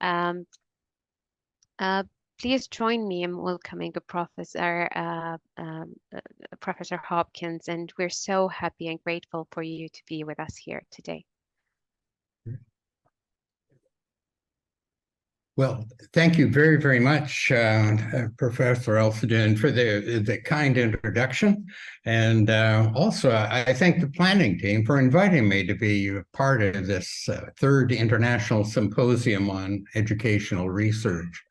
Um, uh, Please join me in welcoming Professor Hopkins, and we're so happy and grateful for you to be with us here today. Well, thank you very, very much, Professor Elfedin, for the kind introduction. And also, I thank the planning team for inviting me to be part of this third International Symposium on Educational Research.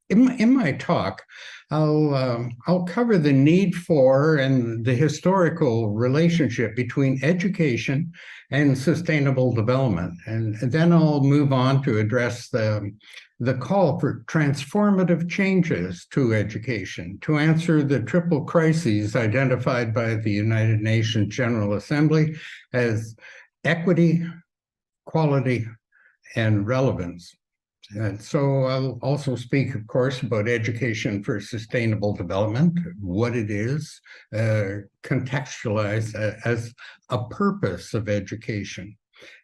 In my talk, I'll cover the need for and the historical relationship between education and sustainable development, and then I'll move on to address the call for transformative changes to education to answer the triple crises identified by the United Nations General Assembly as equity, quality, and relevance. And so I'll also speak, of course, about education for sustainable development, what it is, contextualized as a purpose of education.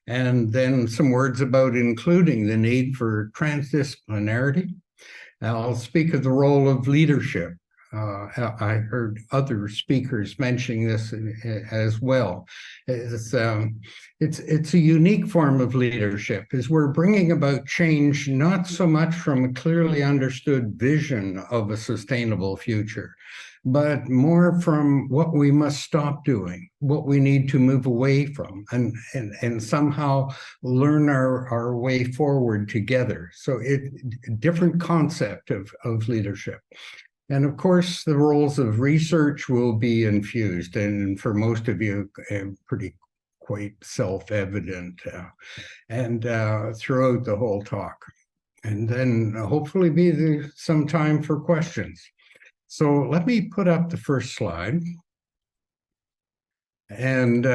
And then some words about including the need for transdisciplinarity. I'll speak of the role of leadership. I heard other speakers mentioning this as well. It's a unique form of leadership, as we're bringing about change not so much from a clearly understood vision of a sustainable future, but more from what we must stop doing, what we need to move away from, and somehow learn our way forward together. So different concept of leadership. And of course, the roles of research will be infused, and for most of you, quite self-evident, and throughout the whole talk. And then hopefully be some time for questions. So let me put up the first slide. And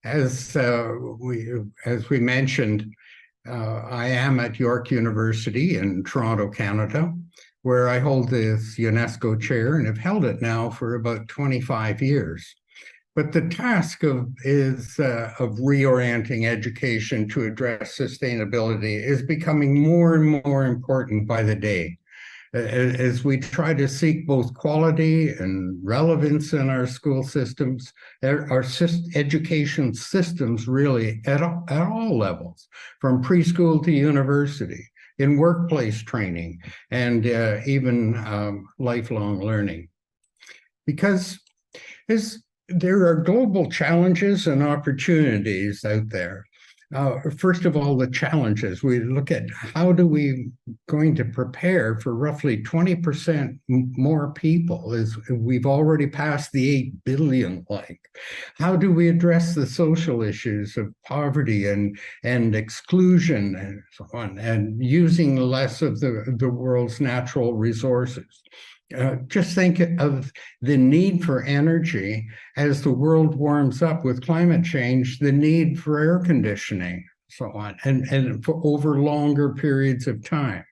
as we mentioned, I am at York University in Toronto, Canada, where I hold this UNESCO chair and have held it now for about 25 years. But the task is of reorienting education to address sustainability is becoming more and more important by the day, as we try to seek both quality and relevance in our school systems, our education systems really at all levels, from preschool to university, in workplace training, and even lifelong learning. Because there are global challenges and opportunities out there. First of all, the challenges. We look at how do we going to prepare for roughly 20% more people, as we've already passed the 8 billion like. How do we address the social issues of poverty and exclusion and so on, and using less of the world's natural resources? Just think of the need for energy as the world warms up with climate change, the need for air conditioning, so on, and for over longer periods of time.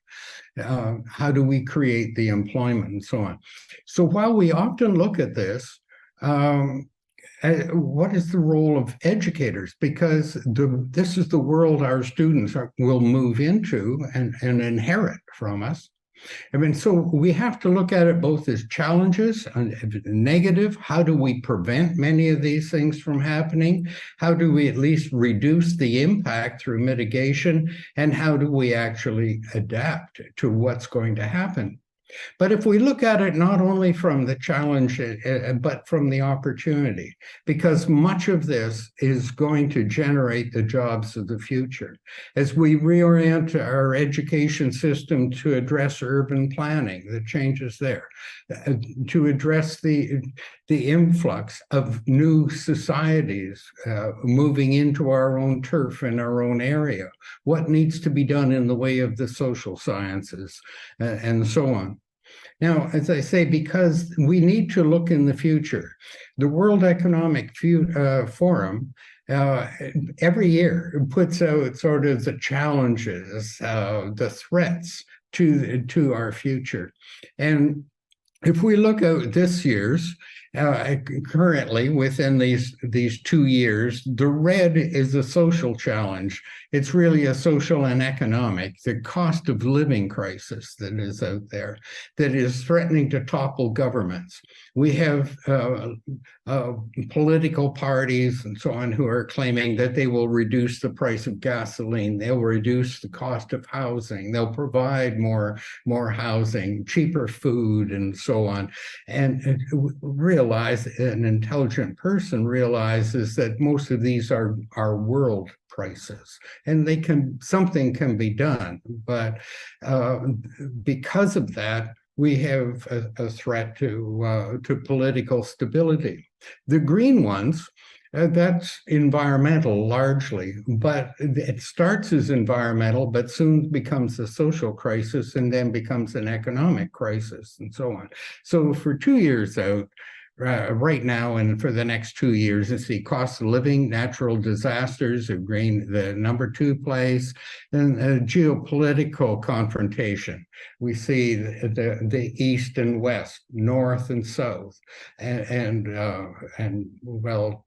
How do we create the employment and so on? So while we often look at this, what is the role of educators? Because this is the world our students will move into and inherit from us. I mean, so we have to look at it both as challenges and negative. How do we prevent many of these things from happening? How do we at least reduce the impact through mitigation? And how do we actually adapt to what's going to happen? But if we look at it not only from the challenge, but from the opportunity, because much of this is going to generate the jobs of the future. As we reorient our education system to address urban planning, the changes there, to address the influx of new societies moving into our own turf in our own area, what needs to be done in the way of the social sciences, and so on. Now, as I say, because we need to look in the future, the World Economic Forum every year puts out sort of the challenges, the threats to our future. And if we look at this year's, Currently, within these 2 years, the red is a social challenge. It's really a social and economic, the cost of living crisis that is out there, that is threatening to topple governments. We have political parties and so on who are claiming that they will reduce the price of gasoline, they'll reduce the cost of housing, they'll provide more housing, cheaper food, and so on. And realize, an intelligent person realizes that most of these are world crises, and something can be done. But because of that, we have a threat to political stability. The green ones, that's environmental largely, but it starts as environmental, but soon becomes a social crisis and then becomes an economic crisis and so on. So for 2 years out, right now and for the next 2 years, it's the cost of living, natural disasters, the number 2 place, and geopolitical confrontation. We see the East and West, North and South, and well,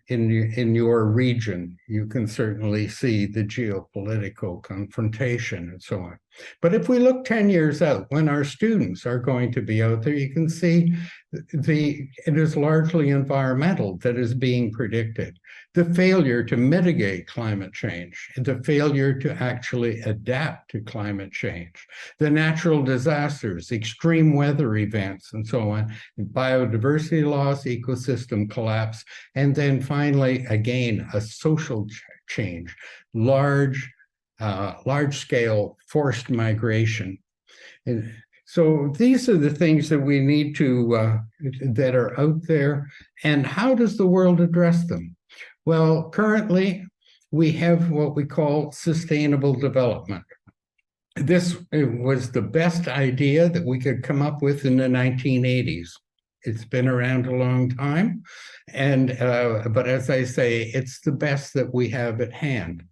in your region, you can certainly see the geopolitical confrontation and so on. But if we look 10 years out, when our students are going to be out there, you can see it is largely environmental that is being predicted. The failure to mitigate climate change, the failure to actually adapt to climate change, the natural disasters, extreme weather events, and so on, biodiversity loss, ecosystem collapse, and then finally, again, a social change, large-scale forced migration. And so these are the things that we need to, that are out there. And how does the world address them? Well, currently, we have what we call sustainable development. This was the best idea that we could come up with in the 1980s. It's been around a long time, but as I say, it's the best that we have at hand.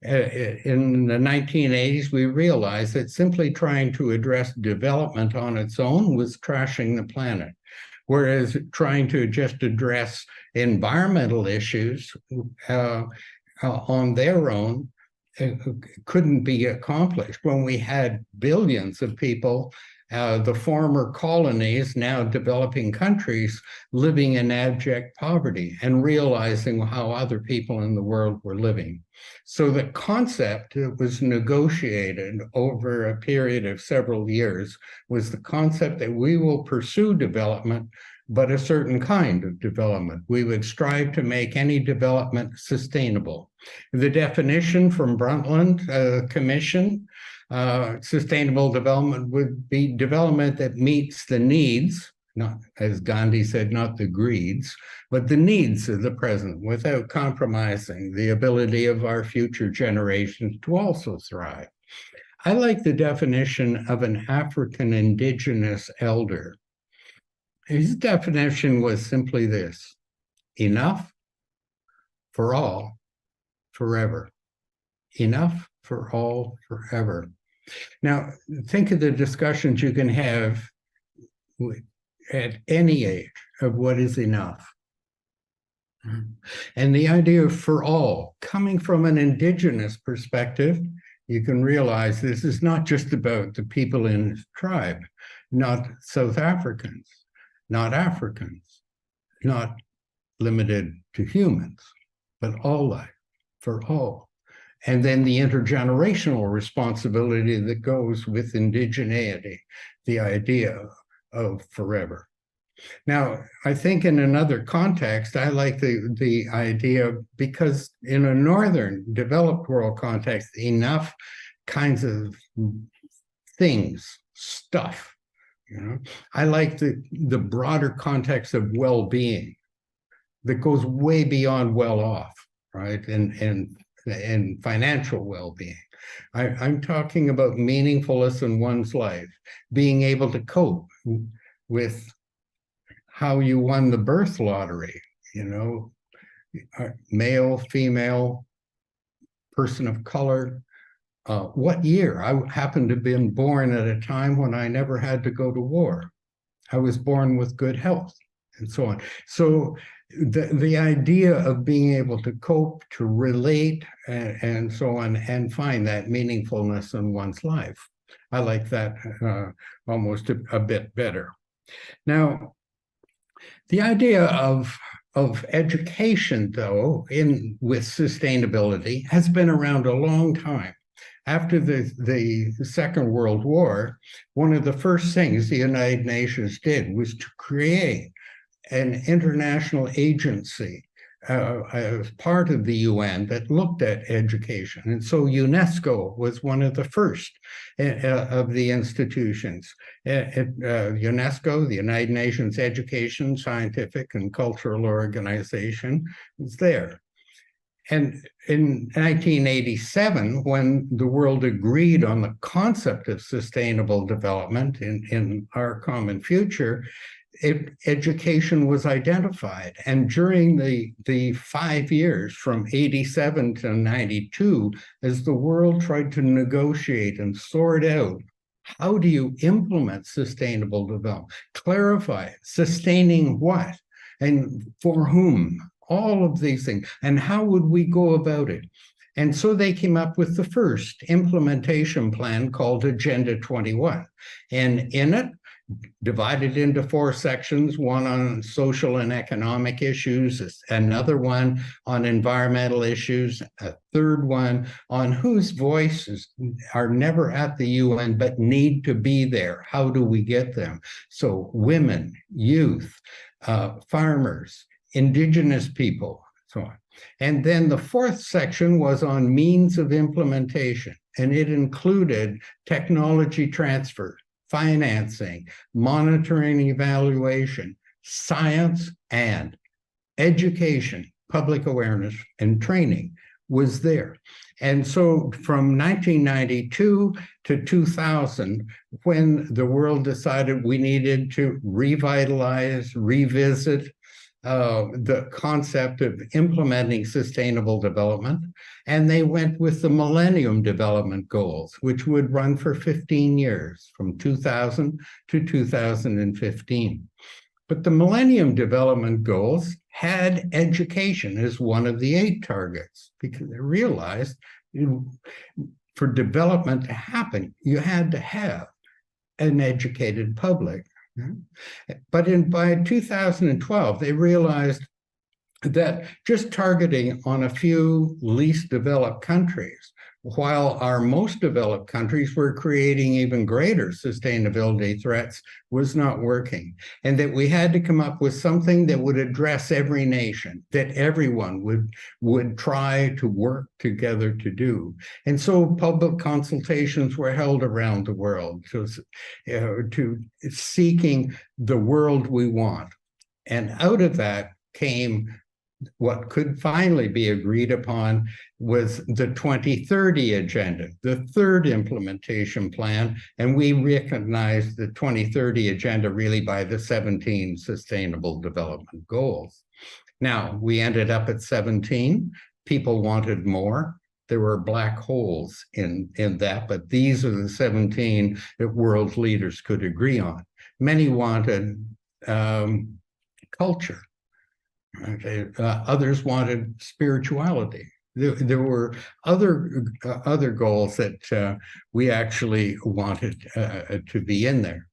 In the 1980s, we realized that simply trying to address development on its own was trashing the planet, whereas trying to just address environmental issues on their own couldn't be accomplished. When we had billions of people, the former colonies, now developing countries, living in abject poverty and realizing how other people in the world were living. So the concept that was negotiated over a period of several years was the concept that we will pursue development, but a certain kind of development. We would strive to make any development sustainable. The definition from Brundtland Commission, sustainable development would be development that meets the needs, not, as Gandhi said, not the greeds, but the needs of the present without compromising the ability of our future generations to also thrive. I like the definition of an African indigenous elder. His definition was simply this: enough for all, forever. Enough for all, forever. Now, think of the discussions you can have at any age of what is enough. And the idea of for all, coming from an indigenous perspective, you can realize this is not just about the people in his tribe, not South Africans, not Africans, not limited to humans, but all life, for all. And then the intergenerational responsibility that goes with indigeneity, the idea of forever. Now, I think in another context, I like the idea, because in a northern developed world context, enough kinds of things, stuff, you know. I like the broader context of well-being that goes way beyond well-off, right? And financial well-being. I'm talking about meaningfulness in one's life, being able to cope with how you won the birth lottery, you know, male, female, person of color, what year. I happened to have been born at a time when I never had to go to war. I was born with good health, and so on. So the idea of being able to cope, to relate, and so on, and find that meaningfulness in one's life. I like that almost a bit better. Now, the idea of education, though, with sustainability has been around a long time. After the Second World War, one of the first things the United Nations did was to create an international agency as part of the UN that looked at education. And so UNESCO was one of the first of the institutions. UNESCO, the United Nations Education, Scientific, and Cultural Organization, was there. And in 1987, when the world agreed on the concept of sustainable development in our common future, education was identified. And during the 5 years from 87 to 92, as the world tried to negotiate and sort out, how do you implement sustainable development? Clarify, sustaining what and for whom? All of these things. And how would we go about it? And so they came up with the first implementation plan called Agenda 21. And in it, divided into 4 sections, one on social and economic issues, another one on environmental issues, a third one on whose voices are never at the UN but need to be there. How do we get them? So women, youth, farmers, indigenous people, so on. And then the 4th section was on means of implementation, and it included technology transfer, financing, monitoring, evaluation, science, and education, public awareness, and training was there. And so from 1992 to 2000, when the world decided we needed to revitalize, revisit the concept of implementing sustainable development, and they went with the Millennium Development Goals, which would run for 15 years, from 2000 to 2015. But the Millennium Development Goals had education as one of the 8 targets, because they realized for development to happen, you had to have an educated public. But by 2012, they realized that just targeting on a few least developed countries, while our most developed countries were creating even greater sustainability threats, was not working. And that we had to come up with something that would address every nation, that everyone would try to work together to do. And so public consultations were held around the world to seeking the world we want. And out of that came what could finally be agreed upon was the 2030 agenda, the 3rd implementation plan, and we recognized the 2030 agenda really by the 17 Sustainable Development Goals. Now, we ended up at 17. People wanted more. There were black holes in that, but these are the 17 that world leaders could agree on. Many wanted culture. Okay. Others wanted spirituality. There were other goals that we actually wanted to be in there.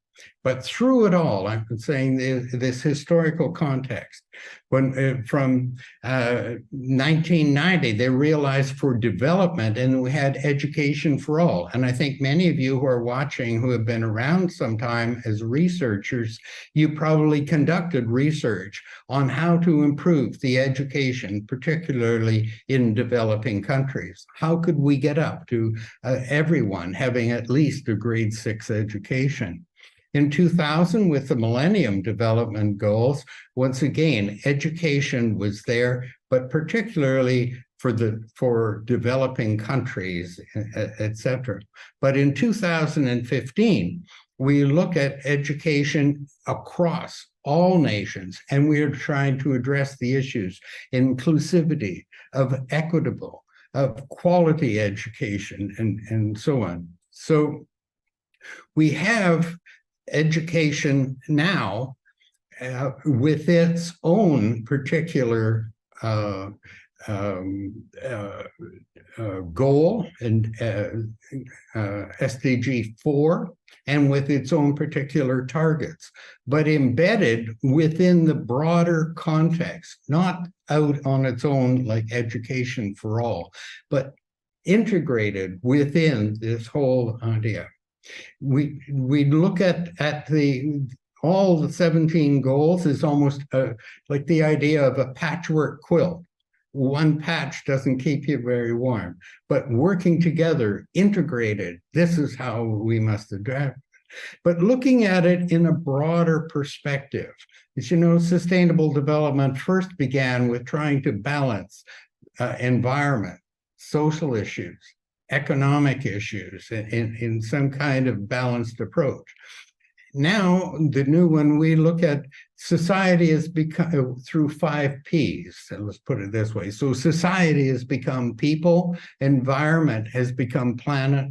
But through it all, I'm saying this historical context, when from 1990, they realized for development, and we had education for all. And I think many of you who are watching who have been around some time as researchers, you probably conducted research on how to improve the education, particularly in developing countries. How could we get up to everyone having at least a grade 6 education? In 2000, with the Millennium Development Goals, once again, education was there, but particularly for developing countries, et cetera. But in 2015, we look at education across all nations, and we are trying to address the issues, inclusivity, of equitable, of quality education, and so on. So we have education now, with its own particular goal and SDG 4, and with its own particular targets, but embedded within the broader context, not out on its own like education for all, but integrated within this whole idea. We look at all the 17 goals is almost like the idea of a patchwork quilt. One patch doesn't keep you very warm, but working together, integrated, this is how we must adapt. But looking at it in a broader perspective, as you know, sustainable development first began with trying to balance environment, social issues, economic issues in some kind of balanced approach. Now, the new one, we look at society has become through 5 Ps, and let's put it this way. So society has become people, environment has become planet,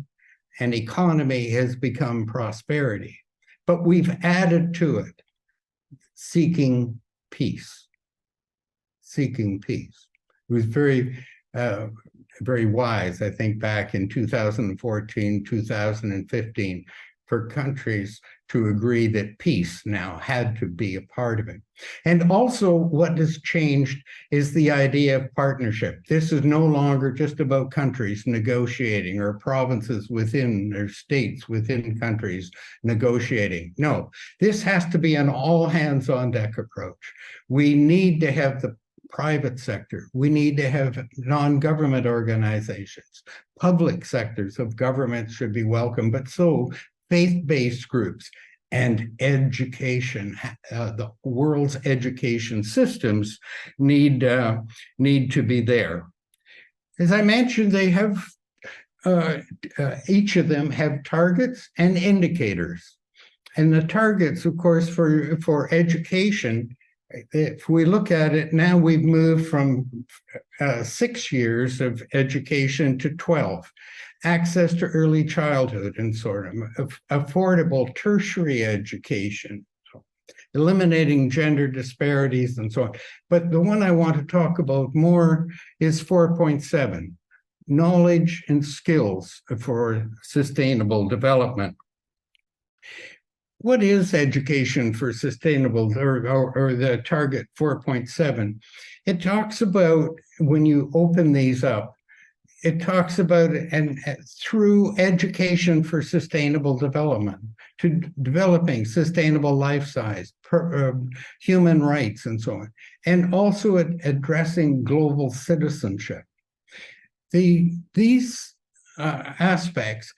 and economy has become prosperity. But we've added to it seeking peace. Seeking peace. It was very wise, I think, back in 2014, 2015, for countries to agree that peace now had to be a part of it. And also what has changed is the idea of partnership. This is no longer just about countries negotiating or provinces within or states within countries negotiating. No, this has to be an all hands on deck approach. We need to have the private sector. We need to have non-government organizations. Public sectors of government should be welcome, but so faith-based groups and education, the world's education systems need to be there. As I mentioned, they have each of them have targets and indicators. And the targets, of course, for education, if we look at it now, we've moved from 6 years of education to 12. Access to early childhood and sort of affordable tertiary education, eliminating gender disparities and so on. But the one I want to talk about more is 4.7, knowledge and skills for sustainable development. What is education for sustainable, or the target 4.7? It talks about, when you open these up, it talks about and through education for sustainable development, to developing sustainable lifestyles, human rights, and so on, and also addressing global citizenship. These aspects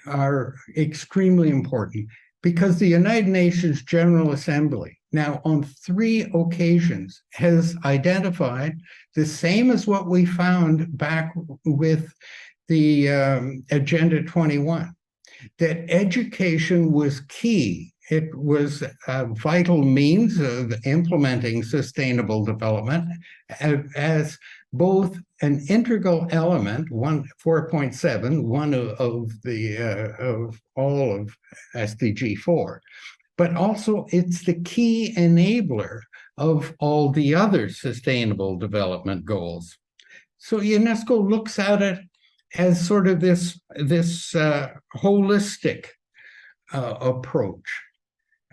are extremely important because the United Nations General Assembly now on 3 occasions has identified the same as what we found back with the Agenda 21, that education was key. It was a vital means of implementing sustainable development as both an integral element, 4.7, one of all of SDG 4, but also it's the key enabler of all the other sustainable development goals. So UNESCO looks at it as sort of this holistic approach.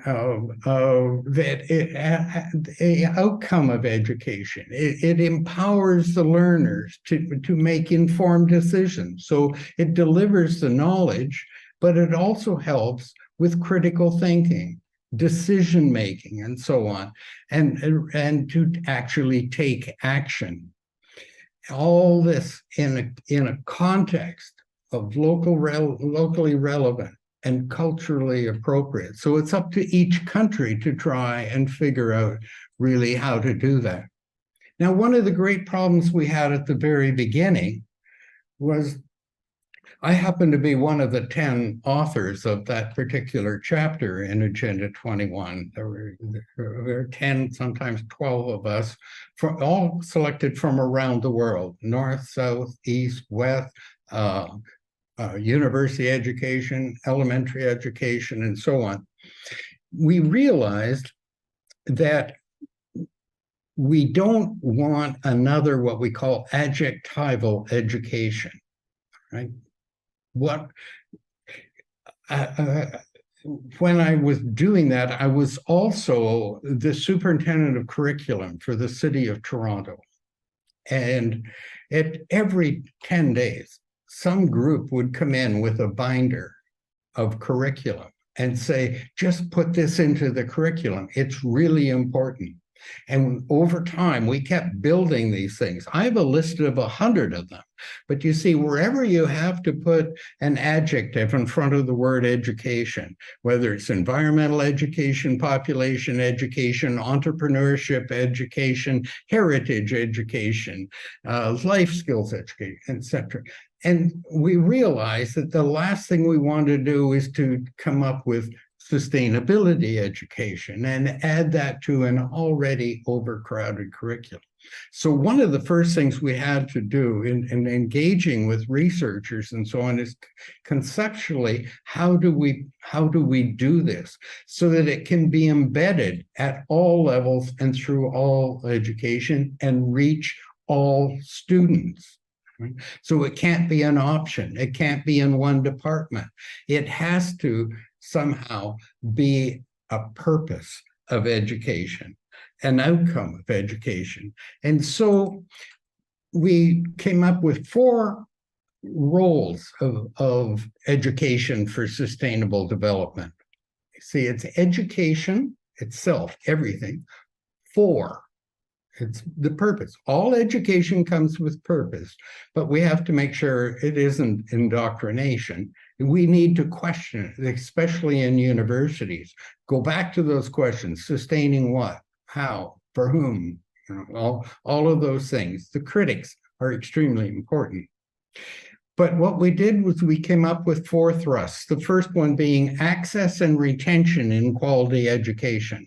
The outcome of education. It empowers the learners to make informed decisions. So it delivers the knowledge, but it also helps with critical thinking, decision making, and so on, and to actually take action. All this in a context of locally relevant and culturally appropriate. So it's up to each country to try and figure out really how to do that. Now, one of the great problems we had at the very beginning was I happen to be one of the 10 authors of that particular chapter in Agenda 21. There were 10, sometimes 12 of us, all selected from around the world, north, south, east, west, university education, elementary education, and so on. we realized that we don't want another what we call adjectival education, right? What when I was doing that, I was also the superintendent of curriculum for the city of Toronto. And at every 10 days, some group would come in with a binder of curriculum and say, just put this into the curriculum. It's really important. And over time, we kept building these things. I have a list of 100 of them. But you see, wherever you have to put an adjective in front of the word education, whether it's environmental education, population education, entrepreneurship education, heritage education, life skills education, etc. And we realized that the last thing we want to do is to come up with sustainability education and add that to an already overcrowded curriculum. So one of the first things we had to do in engaging with researchers and so on is conceptually, how do we do this so that it can be embedded at all levels and through all education and reach all students? So it can't be an option. It can't be in one department. It has to somehow be a purpose of education, an outcome of education. And so we came up with 4 roles of education for sustainable development. See, it's education itself, everything. 4, it's the purpose. All education comes with purpose, but we have to make sure it isn't indoctrination. We need to question it, especially in universities. Go back to those questions: sustaining what, how, for whom, all of those things. The critics are extremely important. But what we did was we came up with 4 thrusts. The first one being access and retention in quality education.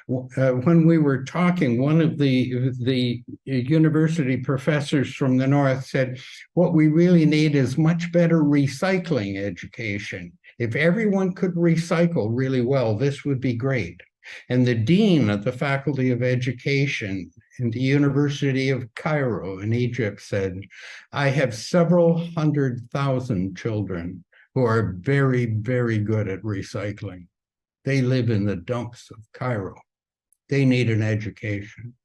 When we were talking, one of the university professors from the north said, what we really need is much better recycling education. If everyone could recycle really well, this would be great. And the dean of the Faculty of Education in the University of Cairo in Egypt said, I have several 100,000 children who are very, very good at recycling. They live in the dumps of Cairo. They need an education.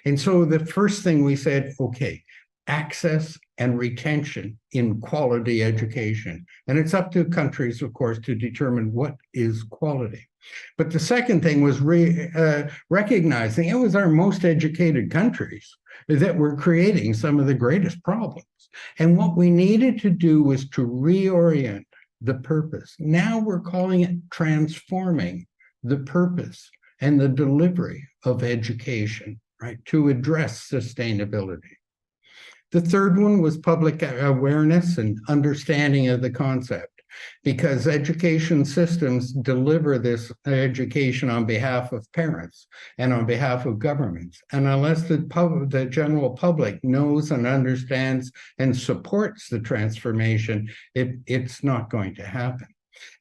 And so the first thing we said, okay, access and retention in quality education. And it's up to countries, of course, to determine what is quality. But the second thing was recognizing it was our most educated countries that were creating some of the greatest problems. And what we needed to do was to reorient the purpose. Now we're calling it transforming the purpose and the delivery of education, right, to address sustainability. The third one was public awareness and understanding of the concept, because education systems deliver this education on behalf of parents and on behalf of governments. And unless the general public knows and understands and supports the transformation, it's not going to happen.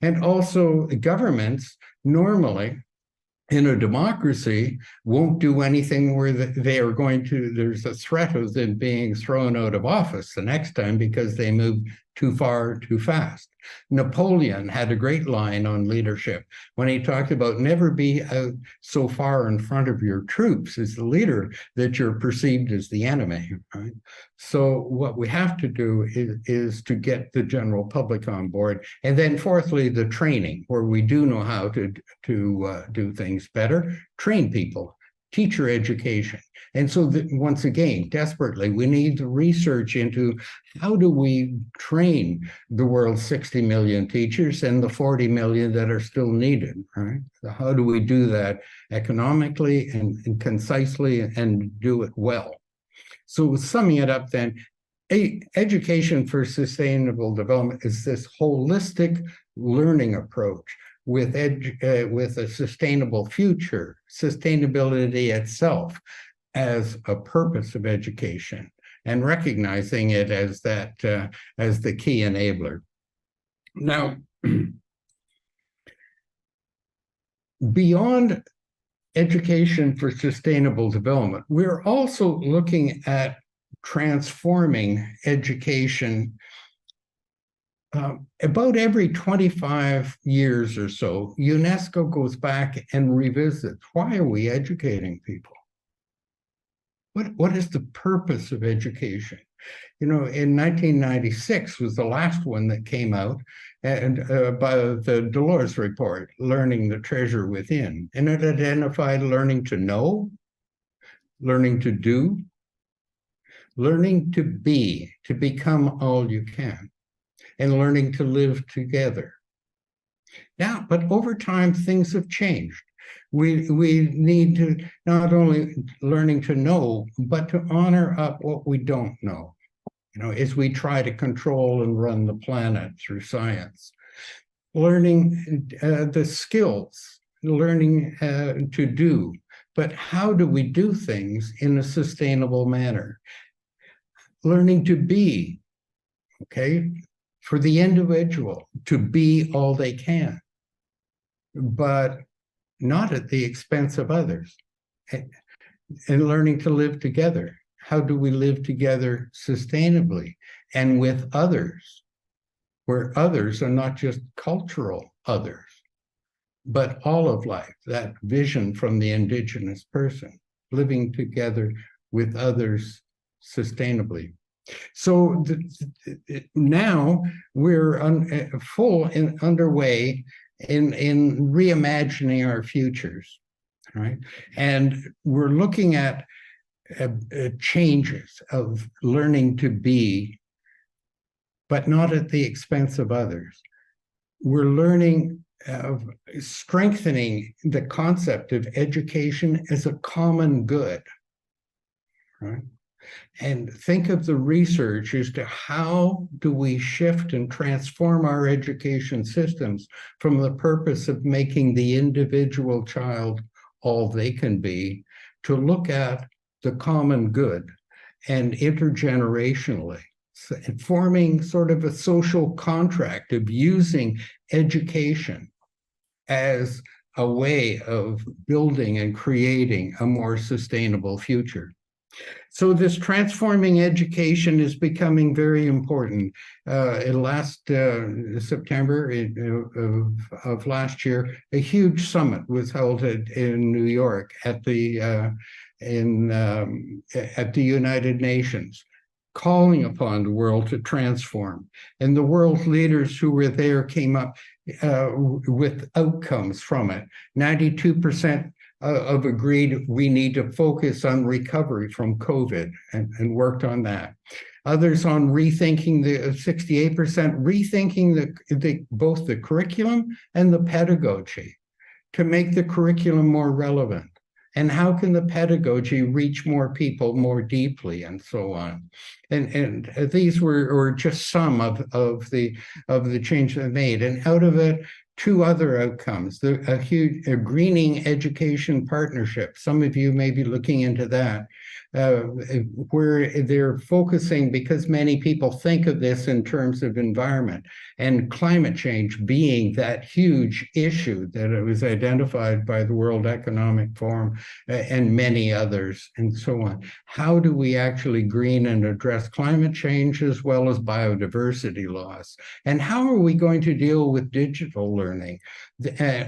And also governments normally in a democracy won't do anything where they are going to, there's a threat of them being thrown out of office the next time because they move too far, too fast. Napoleon had a great line on leadership when he talked about never be out so far in front of your troops as the leader that you're perceived as the enemy, right? So what we have to do is to get the general public on board. And then fourthly, the training, where we do know how to do things better, train people. Teacher education. And so once again, desperately, we need to research into how do we train the world's 60 million teachers and the 40 million that are still needed, right? So how do we do that economically and concisely and do it well? So summing it up then, education for sustainable development is this holistic learning approach with a sustainable future, sustainability itself as a purpose of education, and recognizing it as that as the key enabler. Now, beyond education for sustainable development, we're also looking at transforming education. About every 25 years or so, UNESCO goes back and revisits. Why are we educating people? What is the purpose of education? You know, in 1996 was the last one that came out, and by the Dolores report, Learning the Treasure Within. And it identified learning to know, learning to do, learning to be, to become all you can, and learning to live together. Now, but over time, things have changed. We need to not only learning to know, but to honor up what we don't know, you know, as we try to control and run the planet through science. Learning the skills, learning to do, but how do we do things in a sustainable manner? Learning to be, okay, for the individual to be all they can, but not at the expense of others. And learning to live together. How do we live together sustainably and with others, where others are not just cultural others, but all of life, that vision from the indigenous person, living together with others sustainably. So now we're underway in reimagining our futures, right? And we're looking at changes of learning to be, but not at the expense of others. We're learning of strengthening the concept of education as a common good, right? And think of the research as to how do we shift and transform our education systems from the purpose of making the individual child all they can be, to look at the common good and intergenerationally, forming sort of a social contract of using education as a way of building and creating a more sustainable future. So this transforming education is becoming very important. Last September of last year, a huge summit was held in New York at the United Nations, calling upon the world to transform. And the world leaders who were there came up with outcomes from it. 92% of agreed we need to focus on recovery from COVID and worked on that. Others on rethinking 68% rethinking both the curriculum and the pedagogy to make the curriculum more relevant. And how can the pedagogy reach more people more deeply, and so on. And these were just some of the change they made. And out of it, two other outcomes, a greening education partnership. Some of you may be looking into that, where they're focusing, because many people think of this in terms of environment and climate change being that huge issue that it was identified by the World Economic Forum and many others, and so on. How do we actually green and address climate change as well as biodiversity loss? And how are we going to deal with digital learning,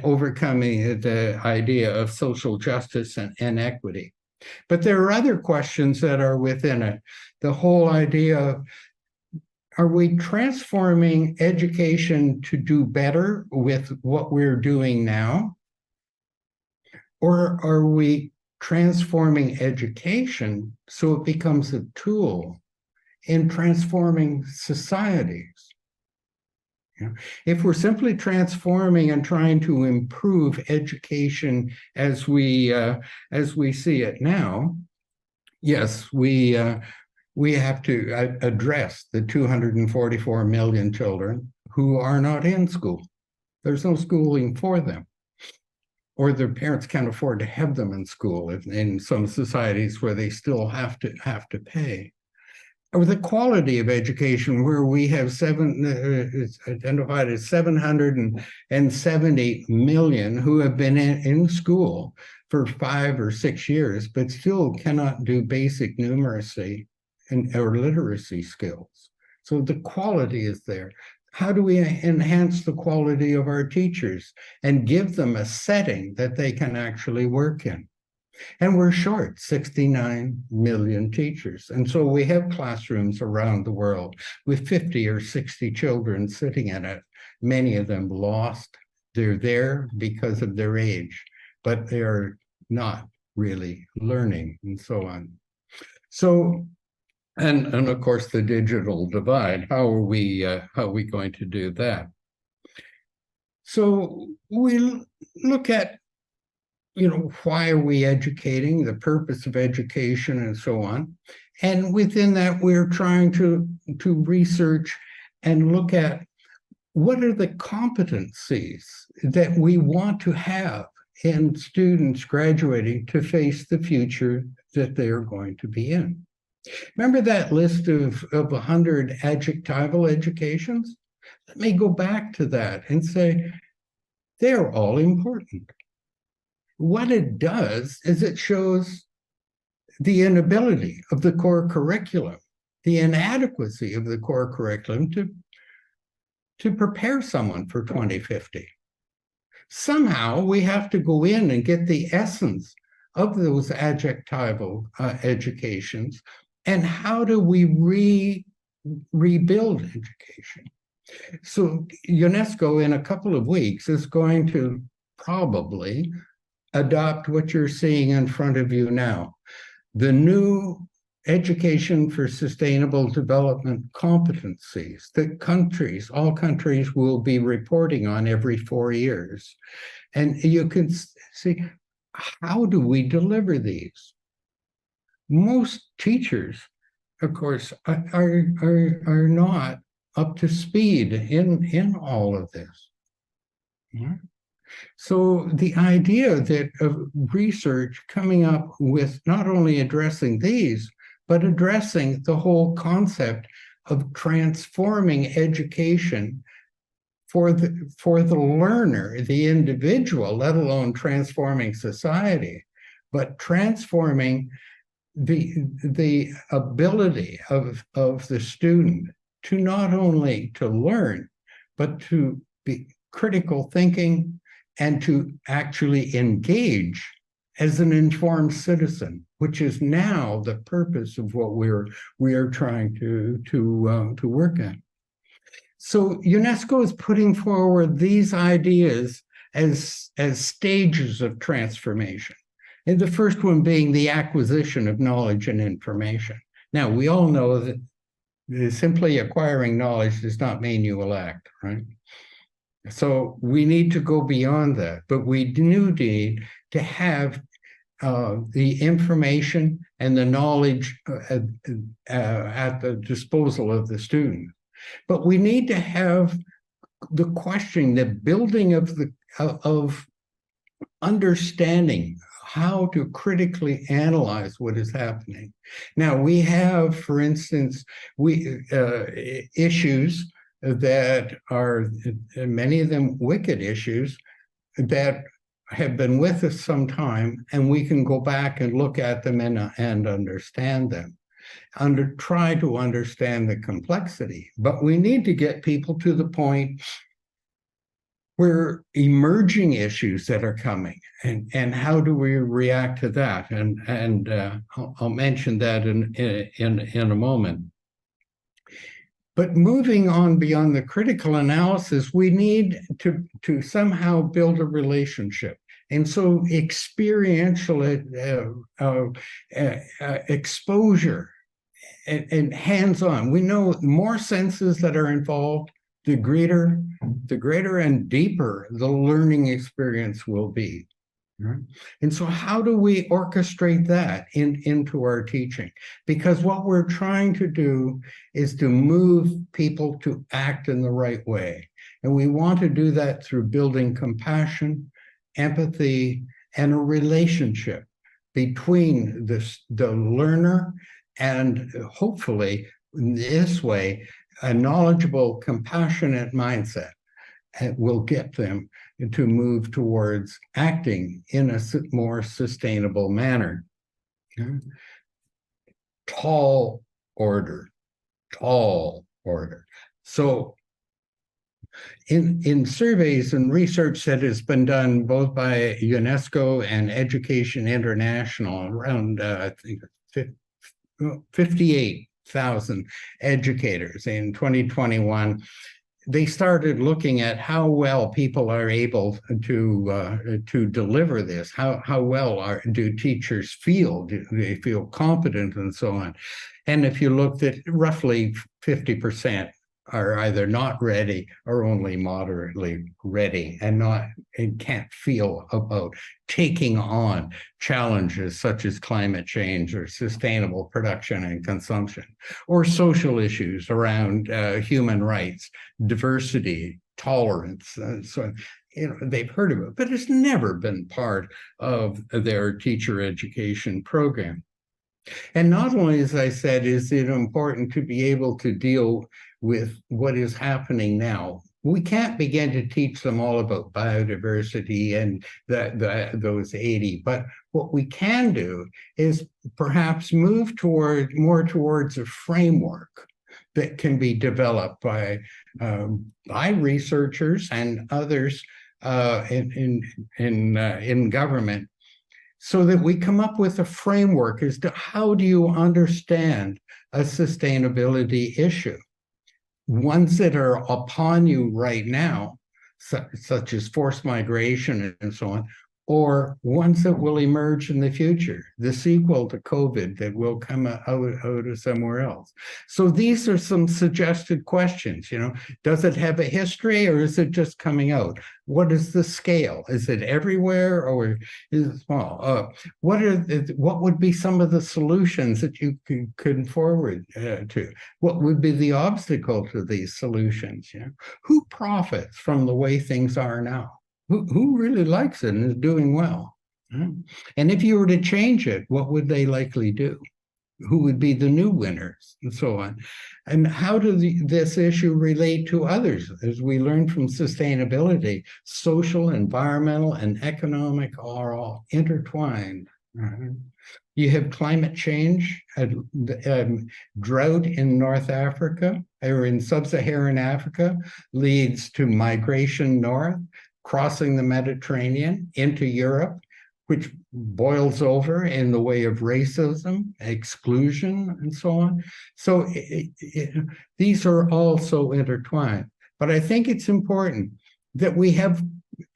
overcoming the idea of social justice and equity? But there are other questions that are within it. The whole idea of, are we transforming education to do better with what we're doing now? Or are we transforming education so it becomes a tool in transforming societies? If we're simply transforming and trying to improve education as we see it now, yes, we have to address the 244 million children who are not in school. There's no schooling for them, or their parents can't afford to have them in school in some societies where they still have to pay. or the quality of education, where we have it's identified as 770 million who have been in school for 5 or 6 years, but still cannot do basic numeracy or literacy skills. So the quality is there. How do we enhance the quality of our teachers and give them a setting that they can actually work in? And we're short 69 million teachers. And so we have classrooms around the world with 50 or 60 children sitting in it, many of them lost. They're there because of their age, but they are not really learning and so on. So, and of course, the digital divide, how are we going to do that? So we look at, why are we educating, the purpose of education, and so on. And within that, we're trying to research and look at what are the competencies that we want to have in students graduating to face the future that they are going to be in. Remember that list of 100 adjectival educations? Let me go back to that and say, they're all important. What it does is it shows the inability of the core curriculum, the inadequacy of the core curriculum to prepare someone for 2050. Somehow we have to go in and get the essence of those adjectival educations, and how do we rebuild education? So UNESCO in a couple of weeks is going to probably adopt what you're seeing in front of you now. The new Education for Sustainable Development competencies that all countries will be reporting on every 4 years. And you can see, how do we deliver these? Most teachers, of course, are not up to speed in all of this. Yeah. So the idea that of research coming up with not only addressing these, but addressing the whole concept of transforming education for the learner, the individual, let alone transforming society, but transforming the ability of the student to not only to learn, but to be critical thinking and to actually engage as an informed citizen, which is now the purpose of what we are trying to work at. So UNESCO is putting forward these ideas as stages of transformation. And the first one being the acquisition of knowledge and information. Now, we all know that simply acquiring knowledge does not mean you will act, right? So we need to go beyond that, but we do need to have the information and the knowledge at the disposal of the student. But we need to have the questioning, the building of understanding how to critically analyze what is happening. Now, we have, for instance, issues that are, many of them wicked issues, that have been with us some time, and we can go back and look at them and understand them, try to understand the complexity. But we need to get people to the point where emerging issues that are coming, and how do we react to that? And I'll mention that in a moment. But moving on beyond the critical analysis, we need to somehow build a relationship. And so experiential exposure and hands-on. We know more senses that are involved, the greater and deeper the learning experience will be. Right? And so how do we orchestrate that into our teaching? Because what we're trying to do is to move people to act in the right way. And we want to do that through building compassion, empathy, and a relationship between the learner and hopefully this way, a knowledgeable, compassionate mindset will get them to move towards acting in a more sustainable manner. Tall order. So in surveys and research that has been done both by UNESCO and Education International, around I think 58,000 educators in 2021, they started looking at how well people are able to deliver this. How well do teachers feel? Do they feel competent and so on? And if you looked at roughly 50% are either not ready or only moderately ready, and can't feel about taking on challenges such as climate change or sustainable production and consumption, or social issues around human rights, diversity, tolerance. So they've heard of it, but it's never been part of their teacher education program. And not only, as I said, is it important to be able to deal with what is happening now. We can't begin to teach them all about biodiversity and those 80, but what we can do is perhaps move more towards a framework that can be developed by researchers and others in government, so that we come up with a framework as to how do you understand a sustainability issue. Ones that are upon you right now, such as forced migration and so on, or ones that will emerge in the future, the sequel to COVID that will come out of somewhere else. So these are some suggested questions. Does it have a history, or is it just coming out? What is the scale? Is it everywhere, or is it small? What would be some of the solutions that you could forward to? What would be the obstacle to these solutions? Who profits from the way things are now? Who really likes it and is doing well? And if you were to change it, what would they likely do? Who would be the new winners, and so on? And how does this issue relate to others? As we learn from sustainability, social, environmental, and economic are all intertwined. You have climate change, drought in North Africa, or in sub-Saharan Africa, leads to migration north, crossing the Mediterranean into Europe, which boils over in the way of racism, exclusion, and so on. So these are also intertwined. But I think it's important that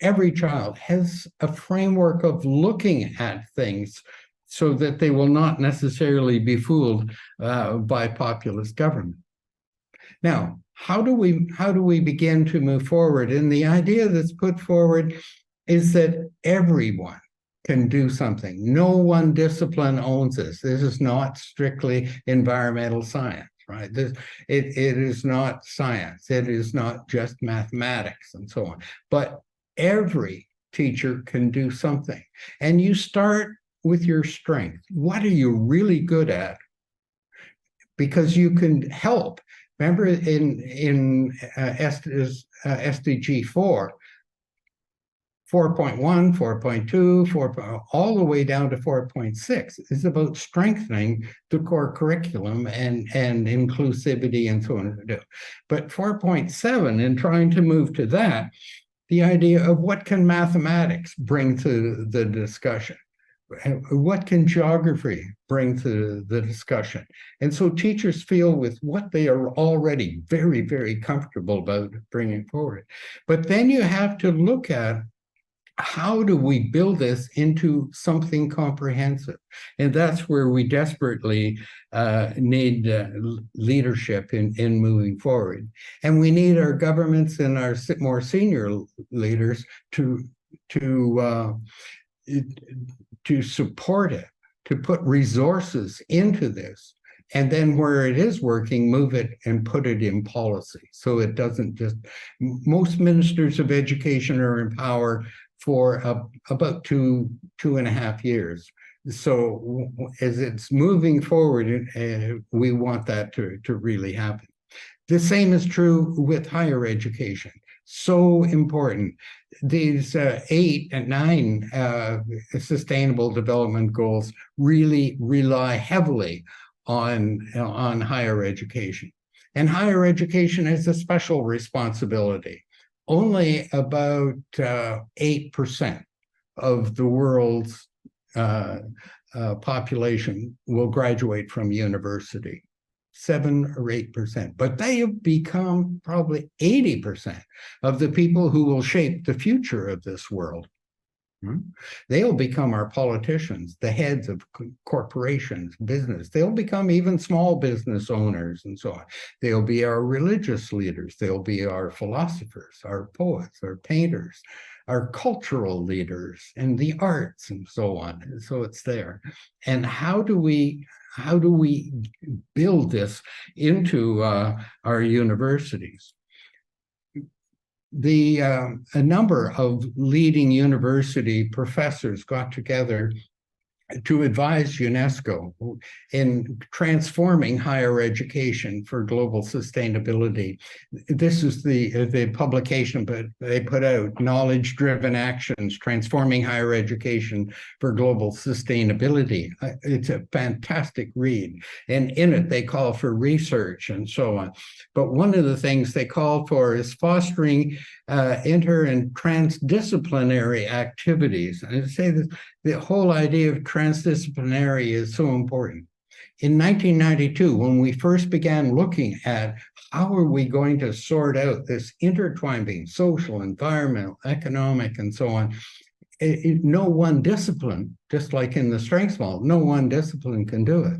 every child has a framework of looking at things so that they will not necessarily be fooled by populist government. Now, how do we begin to move forward? And the idea that's put forward is that everyone can do something. No one discipline owns this. This is not strictly environmental science, right? It is not science. It is not just mathematics and so on. But every teacher can do something. And you start with your strength. What are you really good at? Because you can help. Remember in SDG 4, 4.1, 4.2, 4, all the way down to 4.6 is about strengthening the core curriculum and inclusivity and so on. But 4.7, in trying to move to that, the idea of what can mathematics bring to the discussion? What can geography bring to the discussion? And so teachers feel with what they are already very, very comfortable about bringing forward. But then you have to look at, how do we build this into something comprehensive? And that's where we desperately need leadership in moving forward. And we need our governments and our more senior leaders to support it, to put resources into this, and then where it is working, move it and put it in policy. So it doesn't just, most ministers of education are in power for about two and a half years. So as it's moving forward, we want that to really happen. The same is true with higher education. So important. These 8 and 9 sustainable development goals really rely heavily on higher education. And higher education is a special responsibility. Only about 8% of the world's population will graduate from university. 7 or 8%, but they have become probably 80% of the people who will shape the future of this world. They'll become our politicians, the heads of corporations, business. They'll become even small business owners and so on. They'll be our religious leaders. They'll be our philosophers, our poets, our painters, our cultural leaders, and the arts and so on. And so it's there. And how do we build this into our universities? A number of leading university professors got together to advise UNESCO in transforming higher education for global sustainability. This is the publication, but they put out Knowledge-Driven Actions, Transforming Higher Education for Global Sustainability. It's a fantastic read. And in it, they call for research and so on. But one of the things they call for is fostering inter and transdisciplinary activities. And I say that the whole idea of transdisciplinary is so important. In 1992, when we first began looking at how are we going to sort out this intertwining social, environmental, economic, and so on, no one discipline, just like in the strengths model, no one discipline can do it.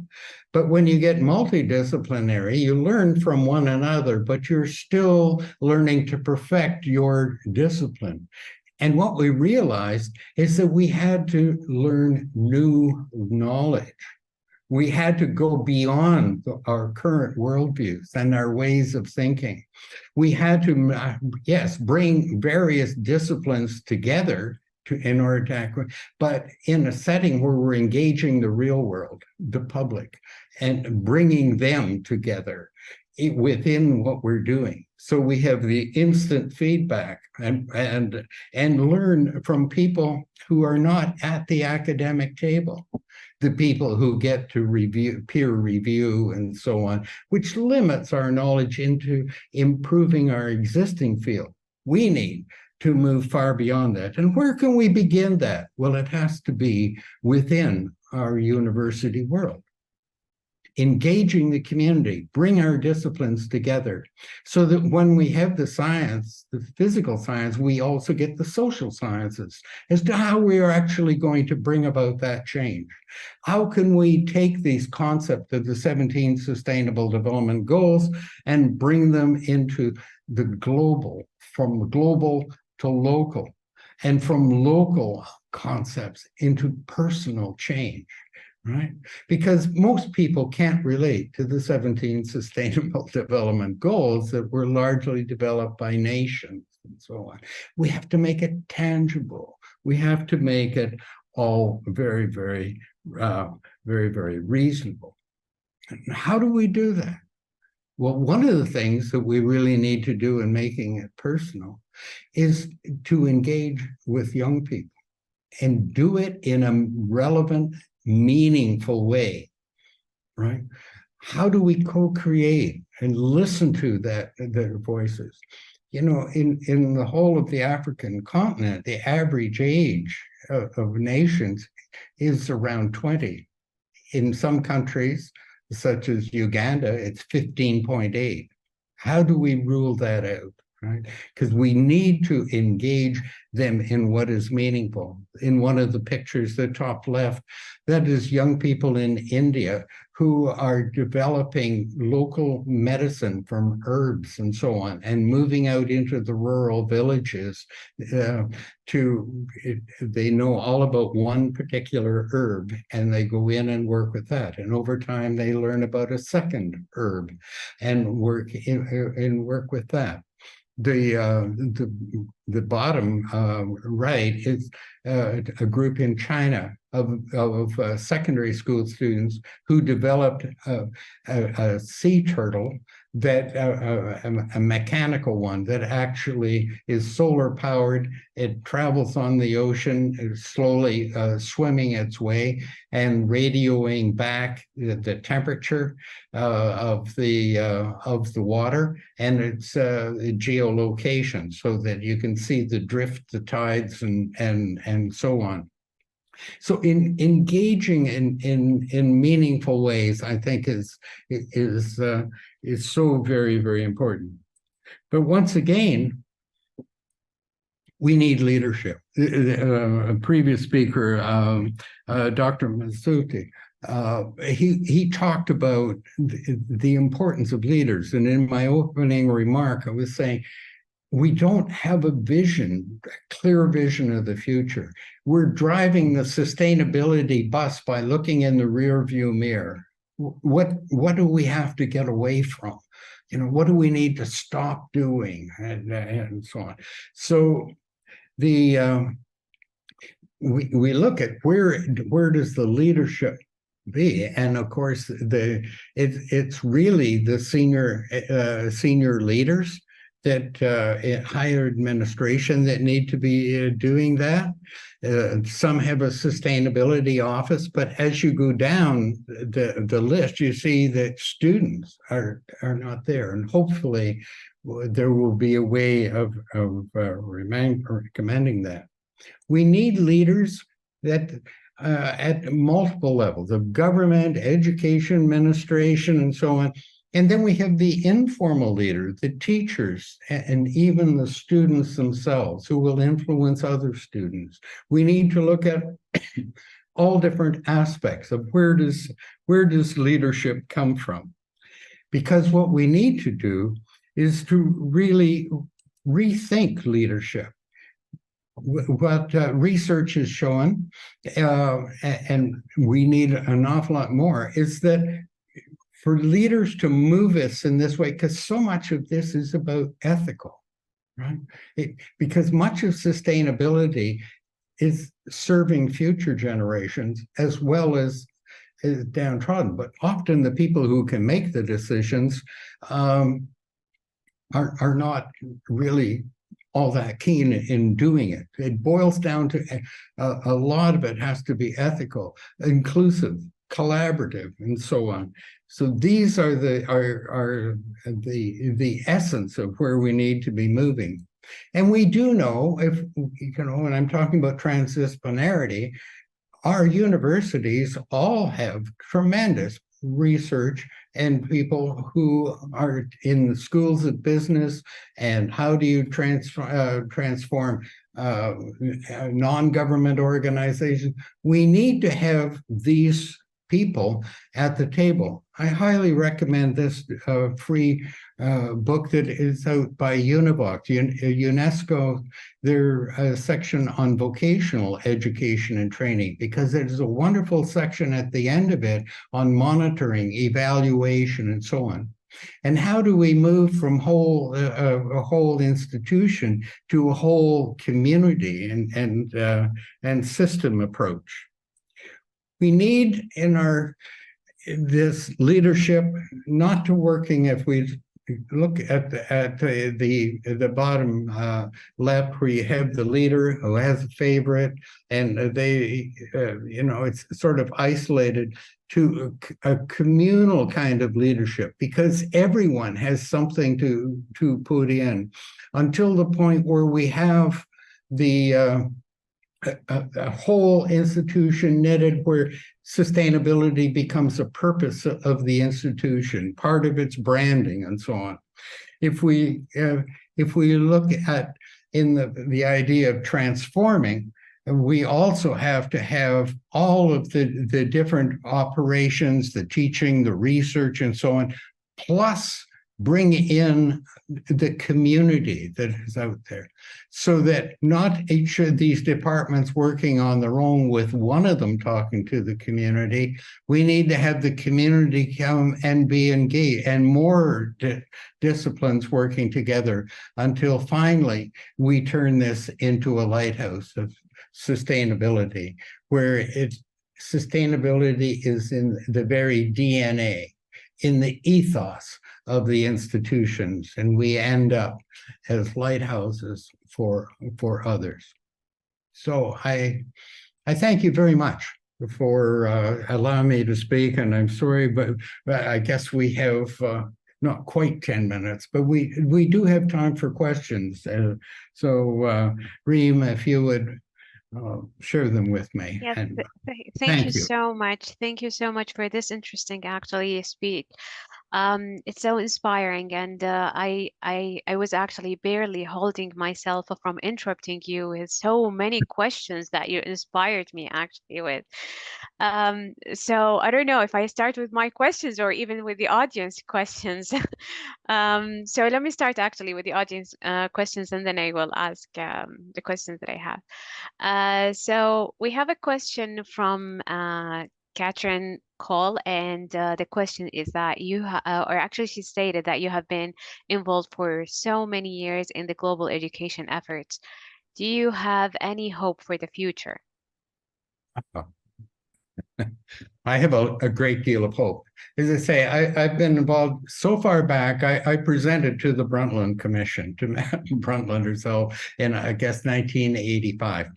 But when you get multidisciplinary, you learn from one another, but you're still learning to perfect your discipline. And what we realized is that we had to learn new knowledge. We had to go beyond our current worldviews and our ways of thinking. We had to, yes, bring various disciplines together in order to act, but in a setting where we're engaging the real world, the public, and bringing them together within what we're doing. So we have the instant feedback and learn from people who are not at the academic table, the people who get to review, peer review and so on, which limits our knowledge into improving our existing field. We need to move far beyond that. And where can we begin that? Well, it has to be within our university world. Engaging the community, bring our disciplines together so that when we have the science, the physical science, we also get the social sciences as to how we are actually going to bring about that change. How can we take these concepts of the 17 Sustainable Development Goals and bring them into the global, from global to local, and from local concepts into personal change? Right? Because most people can't relate to the 17 Sustainable Development Goals that were largely developed by nations and so on. We have to make it tangible. We have to make it all very, very reasonable. And how do we do that? Well, one of the things that we really need to do in making it personal is to engage with young people and do it in a relevant, meaningful way, right? How do we co-create and listen to their voices? You know, in the whole of the African continent, the average age of nations is around 20. In some countries, such as Uganda, it's 15.8. How do we rule that out? Right? Because we need to engage them in what is meaningful. In one of the pictures, the top left, that is young people in India who are developing local medicine from herbs and so on, and moving out into the rural villages they know all about one particular herb, and they go in and work with that. And over time, they learn about a second herb and work with that. the bottom right is a group in China of secondary school students who developed a sea turtle that a mechanical one that actually is solar powered. It travels on the ocean, slowly swimming its way and radioing back the temperature of the water and its geolocation, so that you can see the drift, the tides, and so on. So engaging in meaningful ways, I think is so very, very important. But once again, we need leadership. A previous speaker, Dr. Masuti, he talked about the importance of leaders. And in my opening remark, I was saying, we don't have a vision, a clear vision of the future. We're driving the sustainability bus by looking in the rear view mirror. What do we have to get away from? You know, what do we need to stop doing, and so on. So we look at where does the leadership be, and of course it's really the senior leaders that higher administration that need to be doing that. Some have a sustainability office, but as you go down the list, you see that students are not there, and hopefully there will be a way of recommending that. We need leaders that at multiple levels of government, education, administration, and so on. And then we have the informal leaders, the teachers, and even the students themselves who will influence other students. We need to look at all different aspects of where does leadership come from? Because what we need to do is to really rethink leadership. What research has shown, and we need an awful lot more, is that for leaders to move us in this way, because so much of this is about ethical, right? Because much of sustainability is serving future generations as well as downtrodden. But often the people who can make the decisions are not really all that keen in doing it. It boils down to a lot of it has to be ethical, inclusive, collaborative, and so on. So these are the essence of where we need to be moving. And we do know, if you know, when I'm talking about transdisciplinarity, our universities all have tremendous research and people who are in the schools of business, and how do you transform non-government organizations. We need to have these people at the table. I highly recommend this free book that is out by Univoc, UNESCO, their section on vocational education and training, because there's a wonderful section at the end of it on monitoring, evaluation, and so on. And how do we move from a whole institution to a whole community and system approach? We need in this leadership not to working, if we look at the bottom left, where you have the leader who has a favorite, and they it's sort of isolated, to a communal kind of leadership, because everyone has something to put in, until the point where we have a whole institution knitted, where sustainability becomes a purpose of the institution, part of its branding, and so on. If we look at in the idea of transforming, we also have to have all of the different operations, the teaching, the research, and so on, plus bring in the community that is out there, so that not each of these departments working on their own with one of them talking to the community. We need to have the community come and be engaged, and more disciplines working together, until finally we turn this into a lighthouse of sustainability, where sustainability is in the very DNA, in the ethos of the institutions, and we end up as lighthouses for others. So I thank you very much for allowing me to speak, and I'm sorry, but I guess we have not quite 10 minutes, but we do have time for questions. So Reem, if you would share them with me. Yes, And thank you so much. Thank you so much for this interesting, actually, speech. It's so inspiring, and I was actually barely holding myself from interrupting you with so many questions that you inspired me actually with. So I don't know if I start with my questions or even with the audience questions. So let me start actually with the audience questions, and then I will ask the questions that I have. So we have a question from Catherine Cole, and the question is that or actually she stated that you have been involved for so many years in the global education efforts. Do you have any hope for the future? I have a great deal of hope. As I say, I've been involved so far back. I presented to the Brundtland Commission, to Brundtland herself, in, I guess, 1985.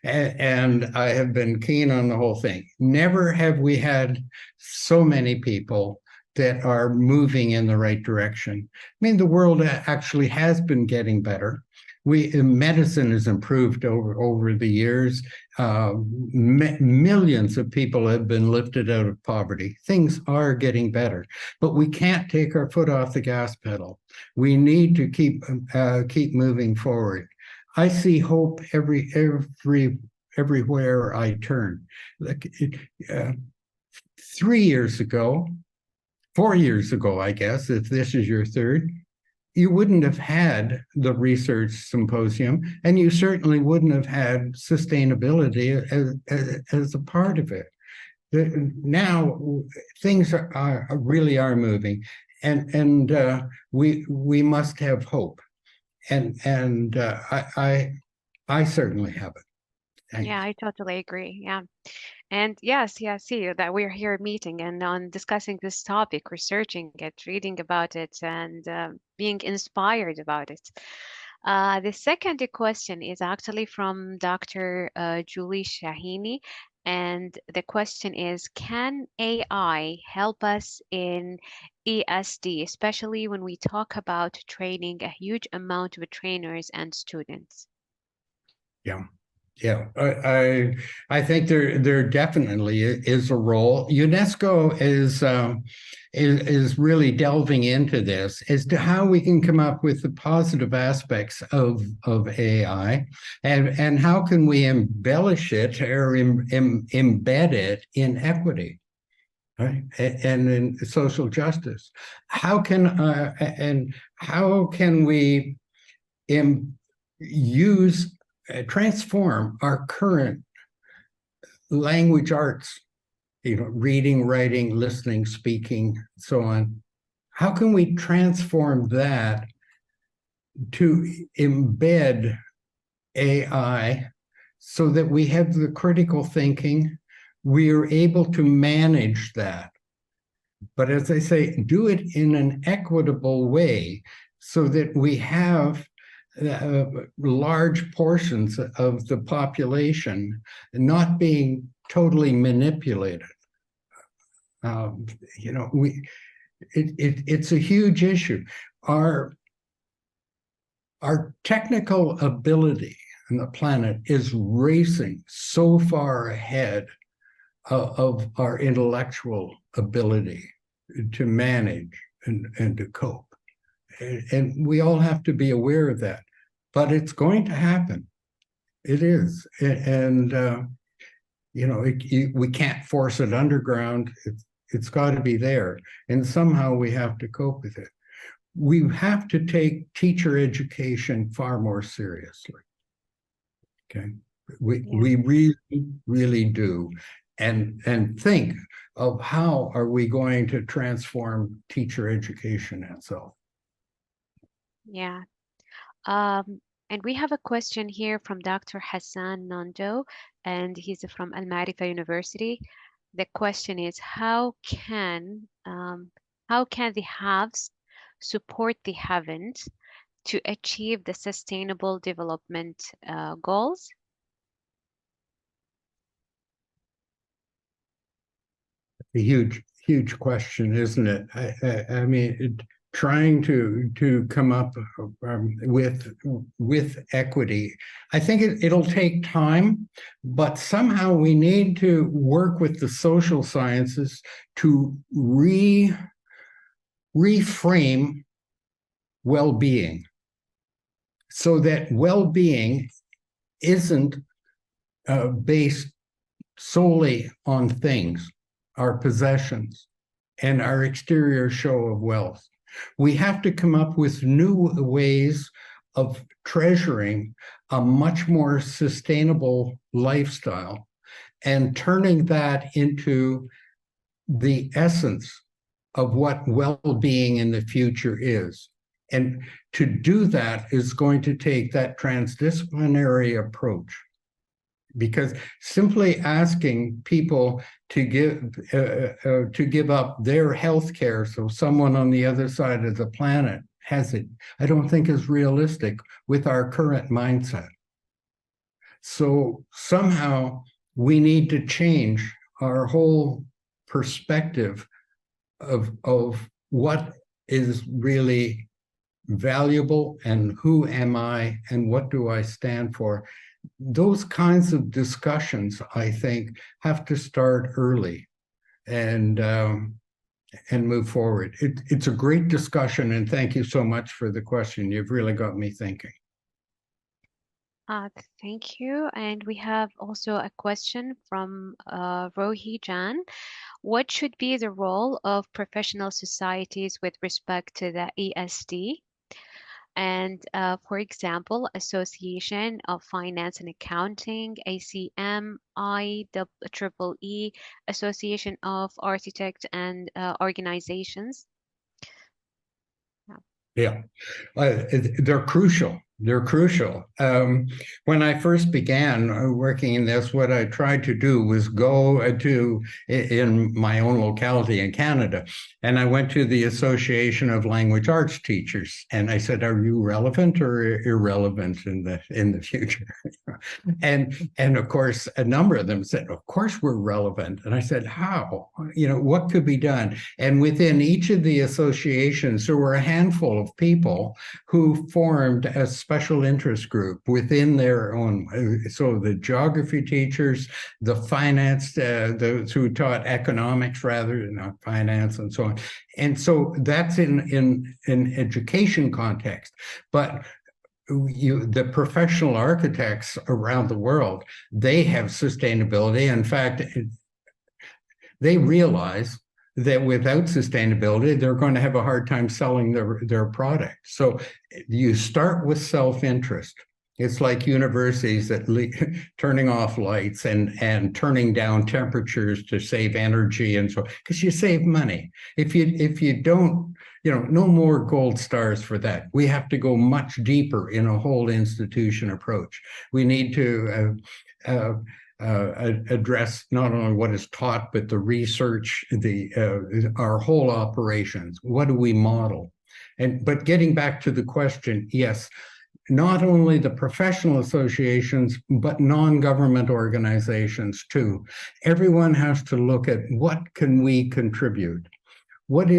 And I have been keen on the whole thing. Never have we had so many people that are moving in the right direction. I mean, the world actually has been getting better. Medicine has improved over the years. Millions of people have been lifted out of poverty. Things are getting better, but we can't take our foot off the gas pedal. We need to keep moving forward. I see hope everywhere I turn. Like 3 years ago, 4 years ago, I guess, if this is your third, you wouldn't have had the research symposium, and you certainly wouldn't have had sustainability as a part of it. Now things really are moving, and we must have hope. And I certainly have it. Thanks. Yeah, I totally agree. Yeah. And yes, yeah, see that we're here meeting and on discussing this topic, researching it, reading about it, and being inspired about it. The second question is actually from Dr. Julie Shahini. And the question is, can AI help us in ESD, especially when we talk about training a huge amount of trainers and students? Yeah. Yeah, I think there definitely is a role. UNESCO is really delving into this as to how we can come up with the positive aspects of AI, and how can we embellish it or embed it in equity, right, and in social justice. How can we use transform our current language arts, reading, writing, listening, speaking, so on. How can we transform that to embed AI so that we have the critical thinking, we are able to manage that? But as I say, do it in an equitable way so that we have large portions of the population not being totally manipulated. It's a huge issue. Our technical ability on the planet is racing so far ahead of our intellectual ability to manage and to cope. And we all have to be aware of that, but it's going to happen. It is, and we can't force it underground. It's got to be there, and somehow we have to cope with it. we have to take teacher education far more seriously. Okay, we really, really do, and think of how are we going to transform teacher education itself. Yeah. And we have a question here from Dr. Hassan Nando, and he's from Al Marifa University. The question is, how can the haves support the haven't to achieve the sustainable development goals? A huge question, isn't it? I mean, trying to come up with equity. I think it'll take time, but somehow we need to work with the social sciences to reframe well-being, so that well-being isn't based solely on things, our possessions, and our exterior show of wealth. We have to come up with new ways of treasuring a much more sustainable lifestyle and turning that into the essence of what well-being in the future is. And to do that is going to take that transdisciplinary approach, because simply asking people to give up their health care so someone on the other side of the planet has it, I don't think is realistic with our current mindset. So somehow we need to change our whole perspective of what is really valuable and who am I and what do I stand for. Those kinds of discussions, I think, have to start early and move forward. It's a great discussion, and thank you so much for the question. You've really got me thinking. Thank you. And we have also a question from Rohi Jan. What should be the role of professional societies with respect to the ESD? And for example, Association of Finance and Accounting, ACM, IEEE, Association of Architects and Organizations. Yeah, they're crucial. They're crucial. When I first began working in this, what I tried to do was go in my own locality in Canada, and I went to the Association of Language Arts Teachers, and I said, "Are you relevant or irrelevant in the future?" and of course, a number of them said, "Of course we're relevant." And I said, "How? What could be done?" And within each of the associations, there were a handful of people who formed a special interest group within their own. So the geography teachers, the finance, those who taught economics rather than finance and so on. And so that's in education context. But the professional architects around the world, they have sustainability. In fact, they realize that without sustainability, they're going to have a hard time selling their product. So you start with self-interest. It's like universities that turning off lights and turning down temperatures to save energy and so, because you save money. If you don't, no more gold stars for that. We have to go much deeper in a whole institution approach. We need to address not only what is taught, but the research, our whole operations. What do we model? But getting back to the question, yes, not only the professional associations, but non-government organizations too. Everyone has to look at what can we contribute. Let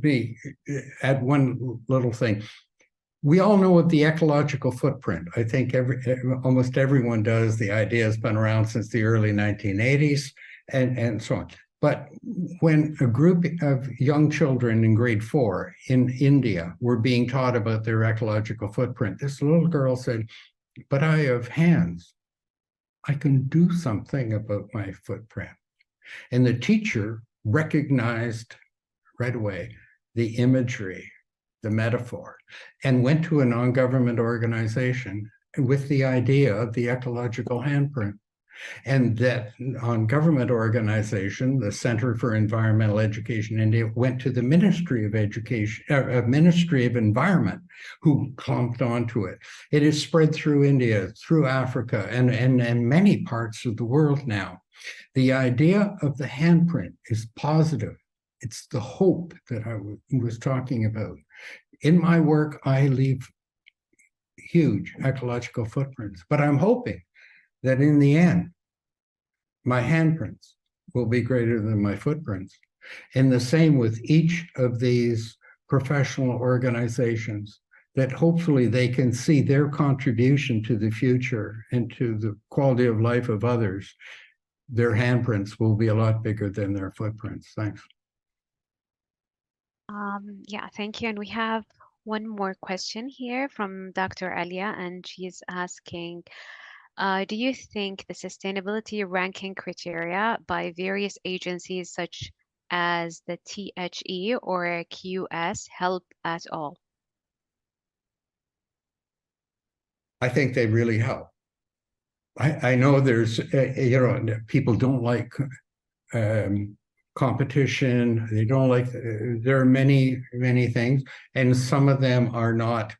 me add one little thing. We all know what the ecological footprint. I think almost everyone does. The idea has been around since the early 1980s and so on. But when a group of young children in grade 4 in India were being taught about their ecological footprint, this little girl said, "But I have hands. I can do something about my footprint." And the teacher recognized right away the imagery, the metaphor, and went to a non-government organization with the idea of the ecological handprint. And that non-government organization, the Center for Environmental Education in India, went to the Ministry of Education, Ministry of Environment, who clumped onto it. It is spread through India, through Africa, and many parts of the world now. The idea of the handprint is positive. It's the hope that I was talking about. In my work, I leave huge ecological footprints, but I'm hoping that in the end, my handprints will be greater than my footprints. And the same with each of these professional organizations, that hopefully they can see their contribution to the future and to the quality of life of others. Their handprints will be a lot bigger than their footprints. Thanks. Yeah, thank you. And we have one more question here from Dr. Alia, and she's asking, do you think the sustainability ranking criteria by various agencies such as the THE or QS help at all? I think they really help. I know there's, people don't like competition. They don't like, there are many, many things, and some of them are not,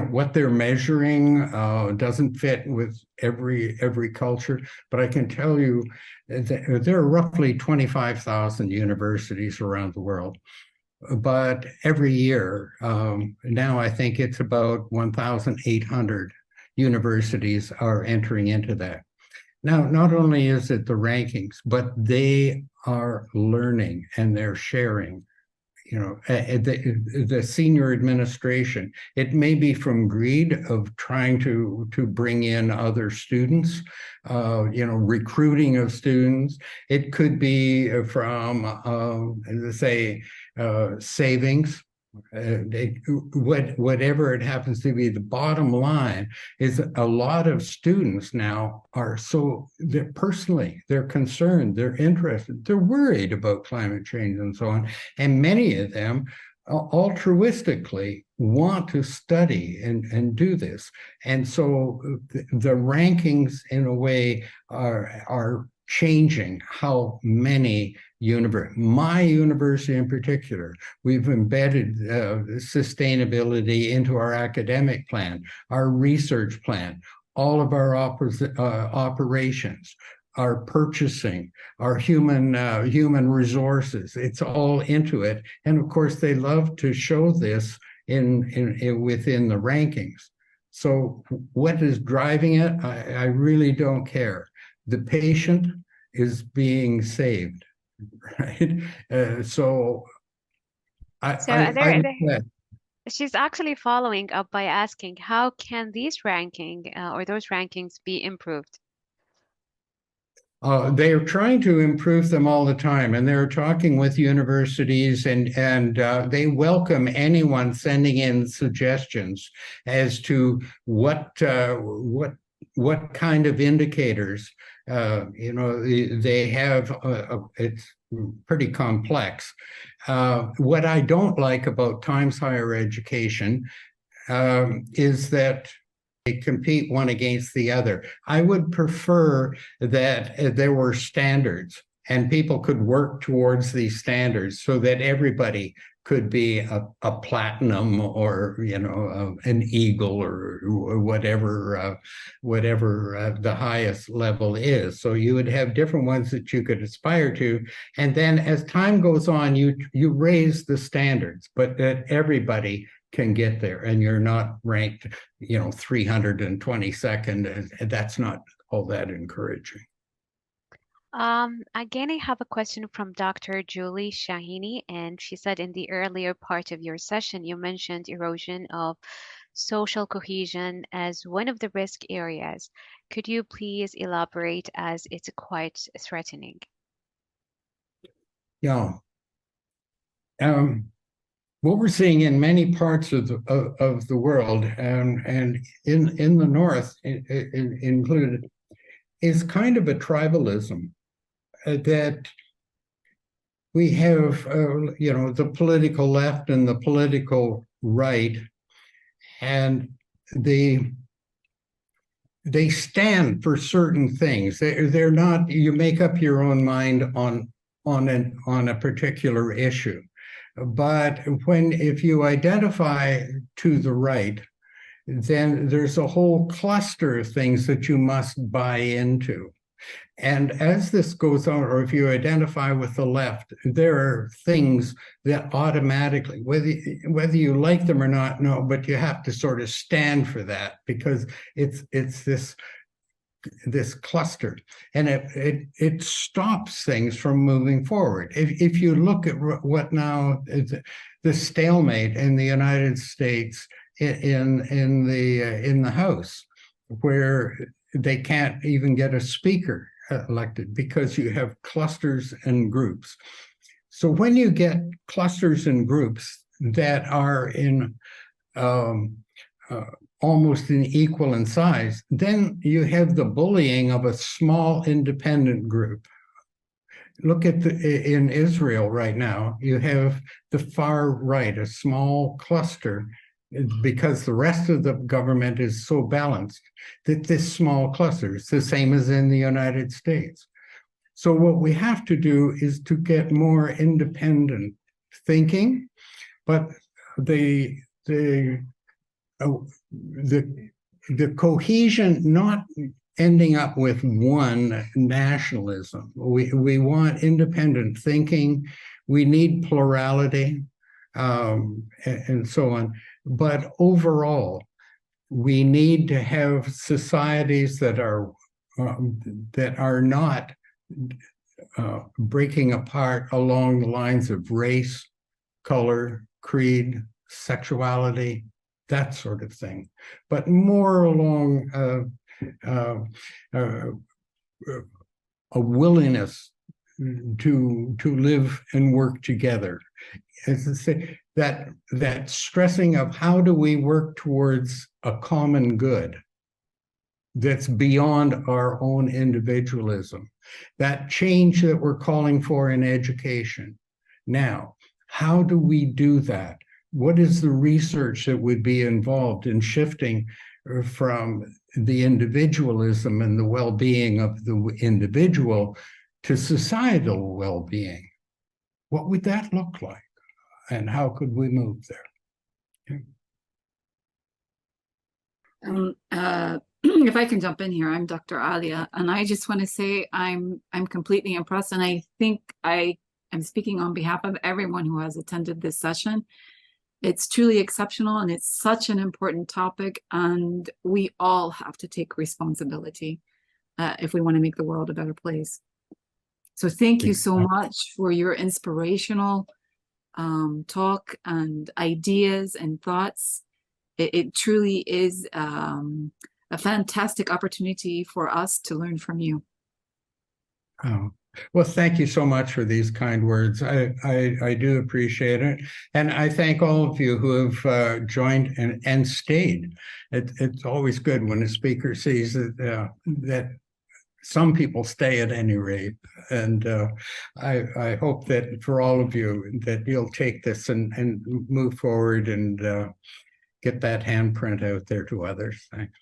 what they're measuring doesn't fit with every culture. But I can tell you that there are roughly 25,000 universities around the world. But every year, now I think it's about 1,800 universities are entering into that. Now, not only is it the rankings, but they are learning and they're sharing. The senior administration, it may be from greed of trying to bring in other students, recruiting of students. It could be from, say, savings. Whatever it happens to be, the bottom line is a lot of students now are they're concerned, they're interested, they're worried about climate change and so on. And many of them altruistically want to study and do this. And so the rankings in a way are changing how many my university in particular, we've embedded sustainability into our academic plan, our research plan, all of our operations, our purchasing, our human resources. It's all into it. And of course, they love to show this within the rankings. So what is driving it? I really don't care. The patient is being saved, right? She's actually following up by asking, how can these ranking or those rankings be improved? They are trying to improve them all the time, and they're talking with universities, and they welcome anyone sending in suggestions as to what kind of indicators they have. It's pretty complex. What I don't like about Times Higher Education is that they compete one against the other. I would prefer that there were standards and people could work towards these standards so that everybody could be a platinum or an eagle or whatever the highest level is. So you would have different ones that you could aspire to, and then as time goes on, you raise the standards, but that everybody can get there, and you're not ranked 322nd, and that's not all that encouraging. Again, I have a question from Dr. Julie Shahini, and she said in the earlier part of your session, you mentioned erosion of social cohesion as one of the risk areas. Could you please elaborate, as it's quite threatening? Yeah. What we're seeing in many parts of the world, and in the North included, is kind of a tribalism that we have, the political left and the political right, and they stand for certain things. They're not. You make up your own mind on a particular issue, but if you identify to the right, then there's a whole cluster of things that you must buy into. And as this goes on, or if you identify with the left, there are things that automatically, whether you like them or not, no, but you have to sort of stand for that, because it's this cluster, and it stops things from moving forward. If you look at what now is the stalemate in the United States in the House, where they can't even get a speaker elected because you have clusters and groups. So when you get clusters and groups that are in almost equal in size, then you have the bullying of a small independent group. Look at in Israel right now, you have the far right, a small cluster, because the rest of the government is so balanced that this small cluster is the same as in the United States. So what we have to do is to get more independent thinking, but the cohesion, not ending up with one nationalism. We want independent thinking. We need plurality, and so on. But overall, we need to have societies that are not breaking apart along the lines of race, color, creed, sexuality, that sort of thing, but more along a willingness to live and work together. As I say, that stressing of how do we work towards a common good that's beyond our own individualism, that change that we're calling for in education. Now, how do we do that? What is the research that would be involved in shifting from the individualism and the well-being of the individual to societal well-being? What would that look like? And how could we move there? Okay. If I can jump in here, I'm Dr. Alia, and I just want to say I'm completely impressed, and I think I'm speaking on behalf of everyone who has attended this session. It's truly exceptional, and it's such an important topic, and we all have to take responsibility if we want to make the world a better place. So thank you so much for your inspirational talk and ideas and thoughts. It truly is a fantastic opportunity for us to learn from you. Oh, well, thank you so much for these kind words. I do appreciate it. And I thank all of you who have joined and stayed. It's always good when a speaker sees that some people stay at any rate. And I hope that for all of you that you'll take this and move forward and get that handprint out there to others. Thanks.